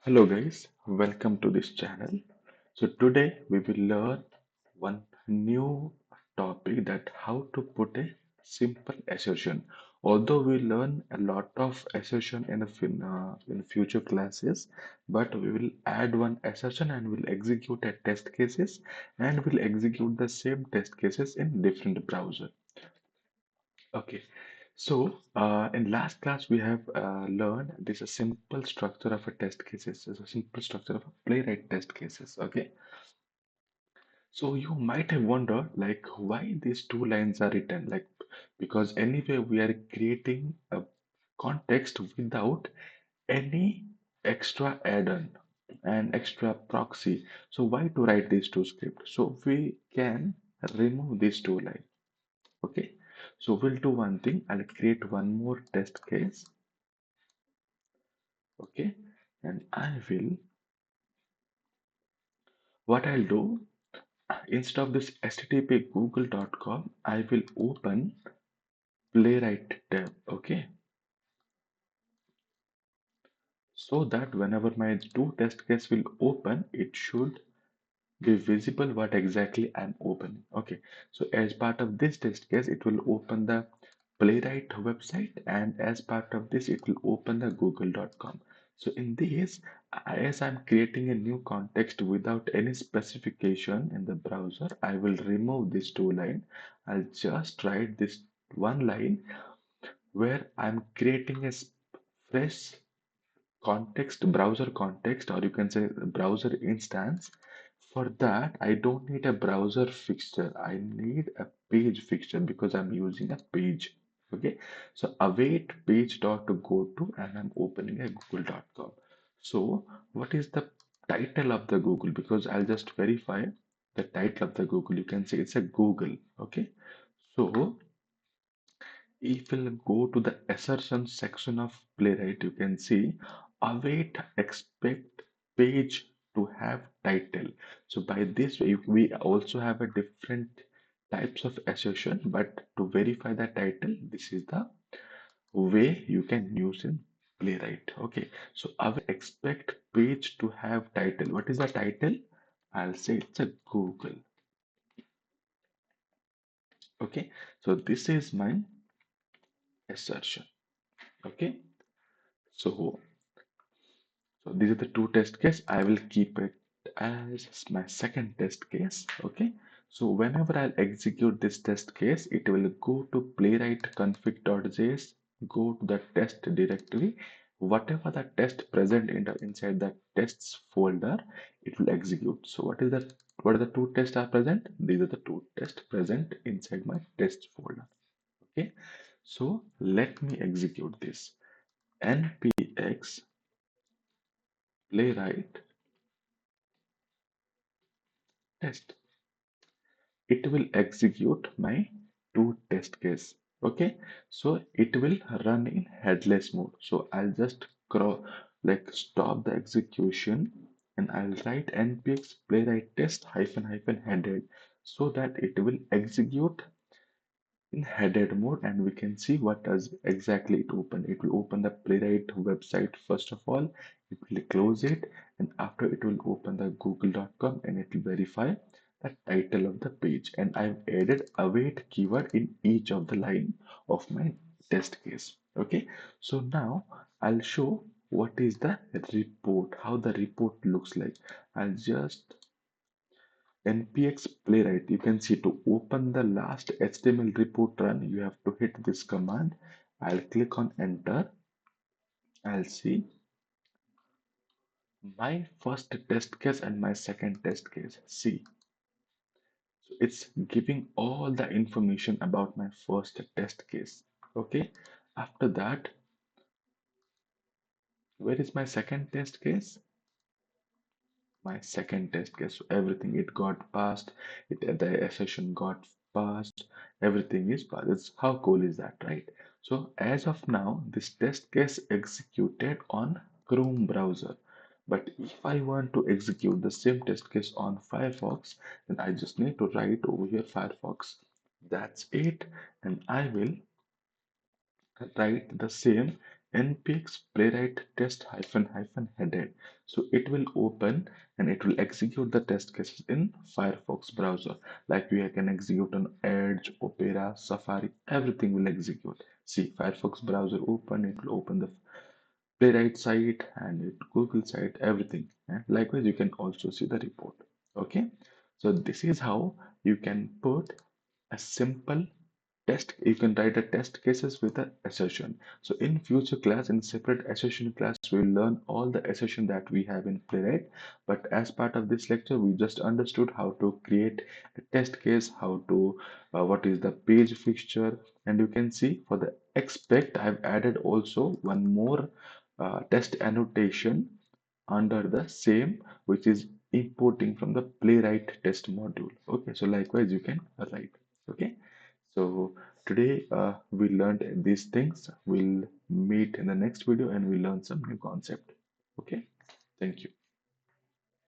Hello guys, welcome to this channel. So today we will learn one new topic that how to put a simple assertion. Although we learn a lot of assertion in future classes, but we will add one assertion and will execute a test cases and will execute the same test cases in different browser. Okay, so in last class we have learned this a simple structure of a test cases. Is a simple structure of a playwright test cases. Okay, so you might have wondered like why these two lines are written like because anyway we are creating a context without any extra add-on and extra proxy. So why to write these two scripts? So we can remove these two lines. Okay, so we'll do one thing. I'll create one more test case. Okay, and what I'll do instead of this http google.com, I will open Playwright tab. Okay, so that whenever my two test case will open, it should be visible what exactly I'm opening. Okay, so as part of this test case, it will open the Playwright website, and as part of this, it will open the google.com. So in this, as I'm creating a new context without any specification in the browser, I will remove this two line. I'll just write this one line where I'm creating a fresh browser context, or you can say browser instance. For that, I don't need a browser fixture. I need a page fixture because I'm using a page. Okay, so await page dot to go to, and I'm opening a google.com. So, what is the title of the Google? Because I'll just verify the title of the Google. You can say it's a Google. Okay, so if we'll go to the assertion section of Playwright, you can see await expect page to have title. So by this way, we also have a different types of assertion, but to verify the title, this is the way you can use in Playwright. Okay, so await expect page to have title. What is the title? I'll say it's a Google. Okay, so this is my assertion. Okay, so these are the two test case. I will keep it as my second test case. Okay. So whenever I'll execute this test case, it will go to playwright config.js, go to the test directory. Whatever the test present inside the tests folder, it will execute. So what are the two tests are present? These are the two tests present inside my test folder. Okay. So let me execute this. npx playwright test. It will execute my two test case. Okay, so it will run in headless mode. So I'll just stop the execution, and I'll write npx playwright test hyphen hyphen headed, so that it will execute in headed mode, and we can see what does exactly it open. It will open the playwright website first of all. It will close it, and after it will open the google.com, and it will verify the title of the page. And I've added await keyword in each of the line of my test case. Okay, so now I'll show what is the report, how the report looks like. I'll just npx playwright, you can see to open the last HTML report run, you have to hit this command. I'll click on enter. I'll see my first test case and my second test case. See, so it's giving all the information about my first test case. Okay, after that, where is my second test case? My second test case. So everything it got passed, the session got passed, everything is passed. How cool is that, right? So as of now, this test case executed on Chrome browser. But if I want to execute the same test case on Firefox, then I just need to write over here Firefox. That's it. And I will write the same npx playwright test hyphen hyphen headed. So it will open and it will execute the test cases in Firefox browser. Like we can execute on Edge, Opera, Safari, everything will execute. See, Firefox browser open, it will open the Playwright site and it Google site, everything. And likewise, you can also see the report. Okay, so this is how you can put a simple test. You can write a test cases with an assertion. So in future class, in separate assertion class, we'll learn all the assertion that we have in Playwright. But as part of this lecture, we just understood how to create a test case, how to what is the page fixture, and you can see for the expect, I've added also one more test annotation under the same, which is importing from the Playwright test module. Okay, so likewise you can write. Okay, so today we learned these things. We'll meet in the next video and we'll learn some new concept. Okay, thank you.